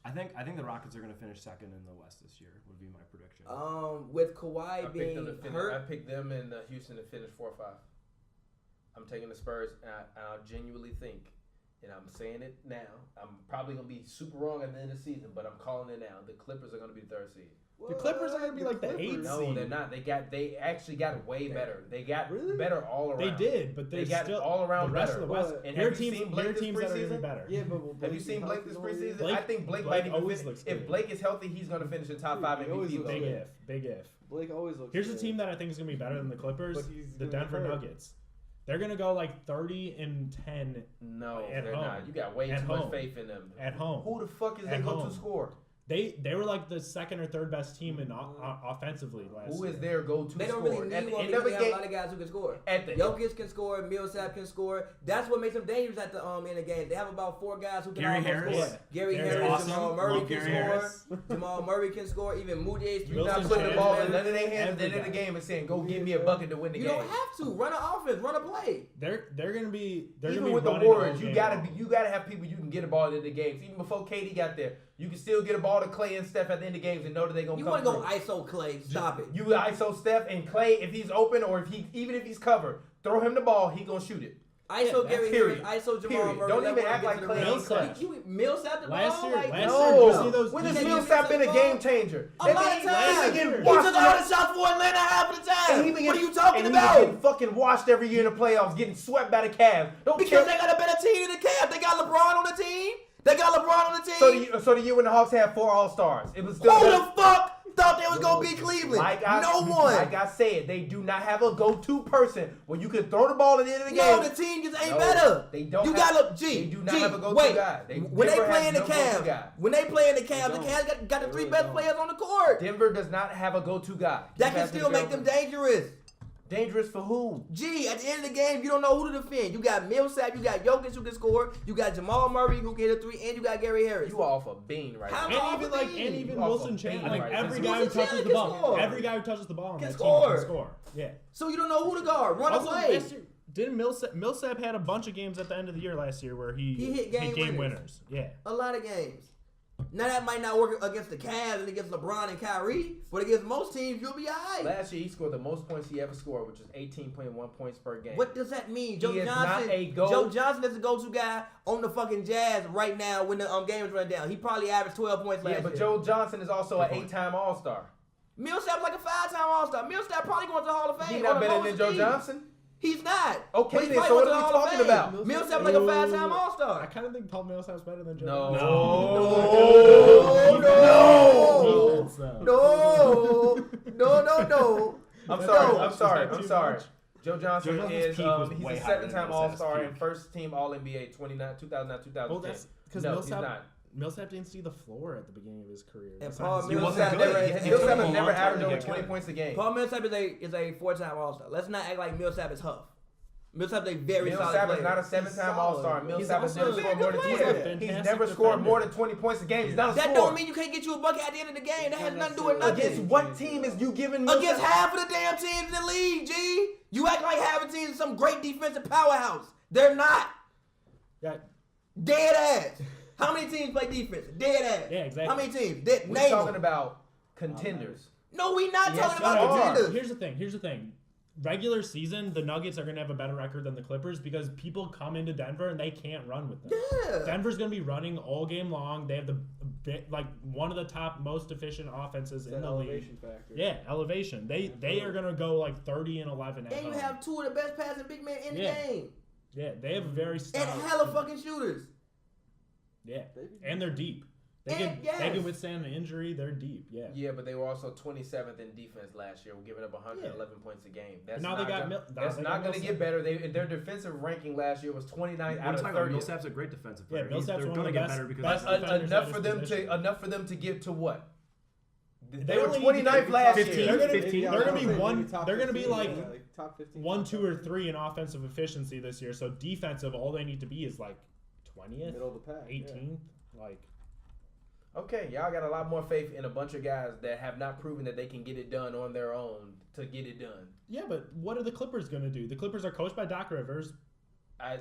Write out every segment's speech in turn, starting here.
I think the Rockets are going to finish second in the West this year. Would be my prediction. With Kawhi being hurt, I picked them and Houston to finish 4 or 5. I'm taking the Spurs, and I genuinely think, and I'm saying it now. I'm probably gonna be super wrong at the end of the season, but I'm calling it now. The Clippers are gonna be the 3rd seed. The Clippers are gonna be like the 8th seed. No, they're not. They actually got way better. They got better all around. They did, but they got still all around the rest better. of the West. And your have you teams, seen Blake your this teams that are gonna be preseason? better. Yeah, but have you seen Blake this preseason? Blake, I think Blake always looks good. If Blake is healthy, he's gonna finish in top 5 MVP. Big if. Blake always looks. Here's a team that I think is gonna be better than the Clippers. The Denver Nuggets. They're gonna go like 30-10. No, at they're home. not. You got way too much faith in them. At home. Who the fuck is their go-to scorer? They were like the 2nd or 3rd best team in offensively last year. Who is their go-to scorer? They don't really need one because they have a lot of guys who can score. Jokic can score, Millsap can score. That's what makes them dangerous at the in the game. They have about 4 guys who can score. Gary Harris, awesome. Jamal Murray Love can Gary score. Harris. Jamal Murray can score. Even Moutier. You're not putting the ball in none of their hands at the end of the game and saying, "Go give me a bucket to win the game." You don't have to run an offense, run a play. They're gonna be even with the Warriors. You gotta have people you can get a ball in the games. Even before KD got there, you can still get a ball to Clay and Steph at the end of games and know that they're gonna. You want to go ISO Clay? Stop it. You ISO Steph and Clay if he's open or even if he's covered, throw him the ball. He gonna shoot it. ISO Gary Harris, ISO Jamal Murray. Don't even act like Clay ain't clutch. Millsap the ball? Last year, when has Millsap been a game changer? A lot of times. He took all the shots for Atlanta half of the time. What are you talking about? He's getting fucking washed every year in the playoffs, getting swept by the Cavs. Because they got a better team than the Cavs. They got LeBron on the team. So the year when the Hawks had 4 All-Stars, it was still. Who the fuck thought they was gonna beat Cleveland? No one. Like I said, they do not have a go-to person where you can throw the ball at the end of the game. No, the team just ain't better. They don't. You gotta look. They do not have a go-to guy. When they play in the Cavs, the Cavs got the 3 best players on the court. Denver does not have a go-to guy. That can still make them dangerous. Dangerous for who? At the end of the game, you don't know who to defend. You got Millsap, you got Jokic who can score, you got Jamal Murray who can hit a 3, and you got Gary Harris. You are off a bean right now. And even Wilson Chandler. Like every guy who touches the ball, can score. Yeah. So you don't know who to guard. Run a play. Didn't Millsap had a bunch of games at the end of the year last year where he hit game winners. Yeah. A lot of games. Now that might not work against the Cavs and against LeBron and Kyrie, but against most teams you'll be alright. Last year he scored the most points he ever scored, which is 18.1 points per game. What does that mean? Joe Joe Johnson is the go-to guy on the fucking Jazz right now when the games run down. He probably averaged 12 points last year. Yeah, but Joe Johnson is also an 8-time All-Star. Millsap's like a 5-time All-Star. Millsap probably going to the Hall of Fame. He's not better than Joe Johnson? He's not. Okay, then so what are we talking about? Millsap like a 5-time All-Star. I kind of think Paul Millsap's better than Joe. No. I'm sorry. Joe Johnson is he's a 7-time All-Star and first-team All-NBA 2009-2010. Well, that's because Millsap didn't see the floor at the beginning of his career. And Paul Millsap has never averaged over 20 points a game. Paul Millsap is a 4-time All-Star. Let's not act like Millsap is Huff. Millsap is a very solid player. Millsap is not a 7-time All-Star. Millsap has never scored more than 20. He's never scored more than 20 points a game. He's not a scorer. That don't mean you can't get you a bucket at the end of the game. That has nothing to do with nothing. Against what team is you giving Millsap? Against half of the damn teams in the league, G. You act like half of the teams is some great defensive powerhouse. They're not. Dead ass. How many teams play defense? Dead ass. Yeah, exactly. How many teams? We're talking about contenders. No, we not talking about contenders. Here's the thing. Regular season, the Nuggets are going to have a better record than the Clippers because people come into Denver and they can't run with them. Yeah. Denver's going to be running all game long. They have one of the top most efficient offenses in the league. Factor. Yeah, elevation. They are going to go like 30-11 at And you have 2 of the best passing big men in the game. Yeah, they have a very and hella fucking shooters. Yeah, and they're deep. They can withstand an injury. They're deep. Yeah. Yeah, but they were also 27th in defense last year, giving up 111 points a game. That's now that's not going to get better. Their defensive ranking last year was 29 out of 30. Millsap's a great defensive player. Yeah, Millsap's they're going to get better because enough for them to get to what? They were 29th last year. They're going to be like top 15, 1, 2, or 3 in offensive efficiency this year. So defensive, all they need to be is like 20th, middle of the pack, 18th, Okay, y'all got a lot more faith in a bunch of guys that have not proven that they can get it done on their own to get it done. Yeah, but what are the Clippers going to do? The Clippers are coached by Doc Rivers.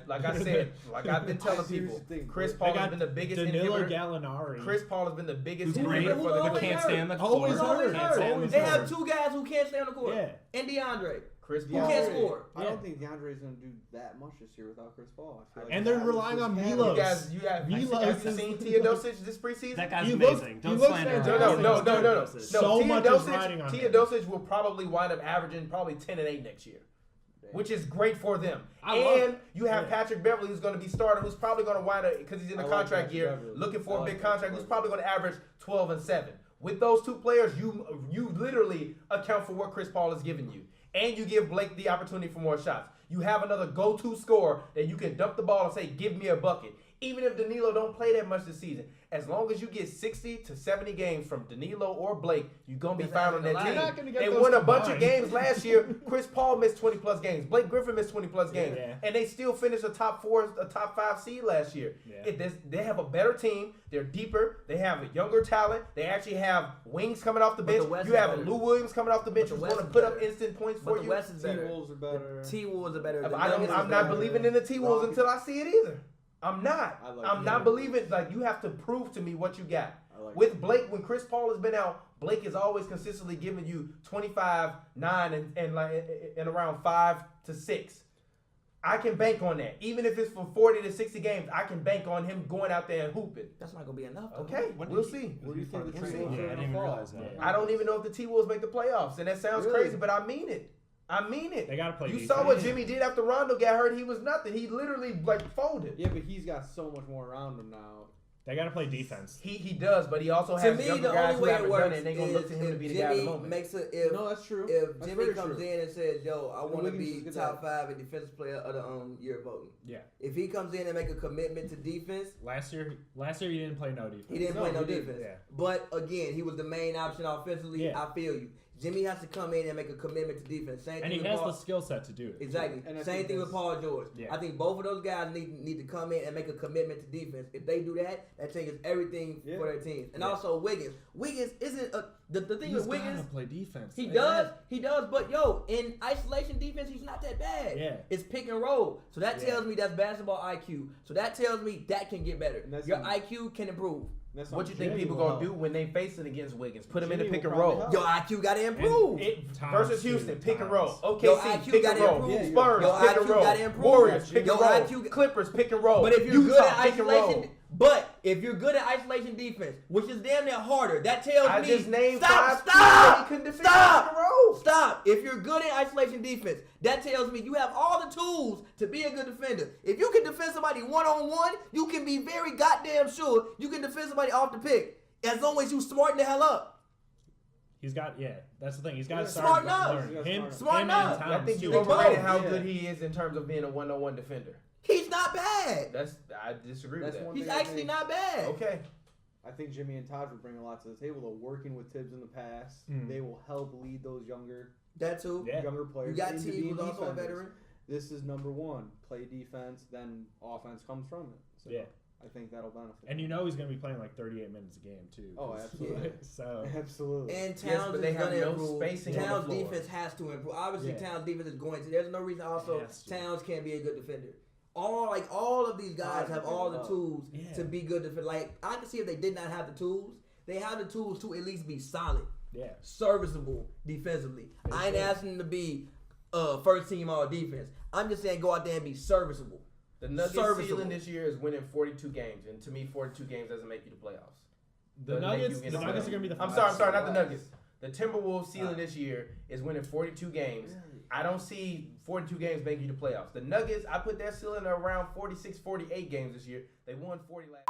Like I said, like I've been telling people, Chris Paul has been the biggest Danilo inhibitor. Gallinari. Chris Paul has been the biggest Who's great, inhibitor for the but Clippers. can't stand the Always court. hurt. Can't stand the They court. have two guys who can't stay on the court. Yeah. And DeAndre. Chris Who Paul. can't score. I don't think DeAndre is going to do that much this year without Chris Paul. I feel like And they're relying on Milos. You have you seen Teodosic this preseason? That guy's He looks- amazing. he Don't looks slander him. fantastic. No. So much is riding on him. Teodosic will probably wind up averaging probably 10 and 8 next year, which is great for them. I love And it. you have Yeah. Patrick Beverly, who's going to be starting, who's probably going to wind up, because he's in a I like contract Patrick year, Beverly. looking I for a like big Patrick contract, who's Beverly. probably going to average 12 and 7. With those two players, you literally account for what Chris Paul is giving you. And you give Blake the opportunity for more shots. You have another go-to scorer that you can dump the ball and say, give me a bucket. Even if Danilo don't play that much this season, as long as you get 60 to 70 games from Danilo or Blake, you're going to be found on that You're team. not gonna get They those won a bunch of combined. games last year. Chris Paul missed 20-plus games. Blake Griffin missed 20-plus games. Yeah. And they still finished a top 5 seed last year. Yeah. They have a better team. They're deeper. They have a younger talent. They actually have wings coming off the bench. the West You is have better. Lou Williams coming off the bench But who's the going to West put is up better. instant points But for the you. West is better. T-Wolves are better. T-Wolves are better. The I'm Nuggets are not better. believing in the T-Wolves Rockets. until I see it either. I'm not. I like I'm it. not believing. Like, you have to prove to me what you got. I like With it. Blake, when Chris Paul has been out, Blake is always consistently giving you 25, 9, and around 5 to 6. I can bank on that. Even if it's for 40 to 60 games, I can bank on him going out there and hooping. That's not going to be enough. though. Okay, we'll see. Where do you think the We'll see. T-Wolves Yeah, are I going didn't to even fall? realize that. Yeah. I don't even know if the T-Wolves make the playoffs, and that sounds Really? crazy, but I mean it. I mean it. They got to play You defense. saw what Jimmy did after Rondo got hurt. He was nothing. He literally folded. Yeah, but he's got so much more around him now. They got to play defense. He does, but he also To has me, younger the guys only who way it haven't done works it, and they're gonna look to him to if be the guy of the Jimmy moment. makes a No, that's true. if That's Jimmy very comes true. in and says, "Yo, I want to Wiggins be is good top at 5 in defensive player of the year voting." Yeah. If he comes in and make a commitment to defense, Last year he didn't play no defense. he didn't No, play no he didn't. defense. Yeah. But again, he was the main option offensively. Yeah. I feel you. Jimmy has to come in and make a commitment to defense. Same And thing he with has Paul. the skill set to do it. Exactly. And I Same think thing with that's- Paul George. Yeah. I think both of those guys need to come in and make a commitment to defense. If they do that, that changes everything Yeah. for their teams. And Yeah. also Wiggins. Wiggins isn't the thing He's with Wiggins. got to play defense. He does, but yo, in isolation defense, he's not that bad. Yeah. It's pick and roll. So that Yeah. tells me that's basketball IQ. So that tells me that can get better. And that's Your on- IQ can improve. That's What on you think Jimmy people will gonna help. do when they facing against Wiggins? Put him in Jimmy the pick will and probably roll. help. Your IQ got to improve. Towns, Versus too. Houston, pick and Towns. roll. Your OKC, IQ pick gotta and roll. improve. Spurs, Your pick IQ and roll. gotta improve. Warriors, pick Your and roll. IQ Clippers, pick and roll. But if you're good Utah, at pick and roll. isolation defense, which is damn near harder, that tells I me just named stop, 5 teams that he couldn't defend stop, pick and roll. stop. If you're good at isolation defense, that tells me you have all the tools to be a good defender. If you can defend somebody one-on-one, you can be very goddamn sure you can defend somebody off the pick, as long as you smarten the hell up. He's got that's the thing. He's got to Smart start enough. learning. Him, Smart him enough. and I Towns think too. you They overrated both. how Yeah. good he is in terms of being a one-on-one defender. He's not bad. I disagree That's with one that. He's thing I actually think- not bad. Okay. I think Jimmy and Taj would bring a lot to the table. Though working with Tibbs in the past, Mm. they will help lead those younger That too. Yeah. players. You got into T, being who's also a defenders. veteran. This is number one. Play defense, then offense comes from it. So Yeah. I think that'll benefit. And you know he's going to be playing like 38 minutes a game too. Oh, 'cause- absolutely. So Absolutely. And Yes, Towns but they is have going to no improve. spacing on the Towns' floor. defense has to improve. Obviously, Yeah. Towns' defense is going to. There's no reason also Has to. Towns can't be a good defender. All of these guys have all the tools Yeah. to be good defenders. Like, I can see if they did not have the tools, they have the tools to at least be solid, yeah. serviceable defensively. They I ain't should. asking them to be first team all defense. I'm just saying go out there and be serviceable. The Nuggets Serviceable. ceiling this year is winning 42 games, and to me, 42 games doesn't make you the playoffs. The Doesn't make Nuggets, you the in the Nuggets are playoffs. going to be the. I'm five sorry, seed. not the Nuggets. The Timberwolves ceiling this year is winning 42 games. I don't see 42 games making you the playoffs. The Nuggets, I put their ceiling around 46, 48 games this year. They won 40 last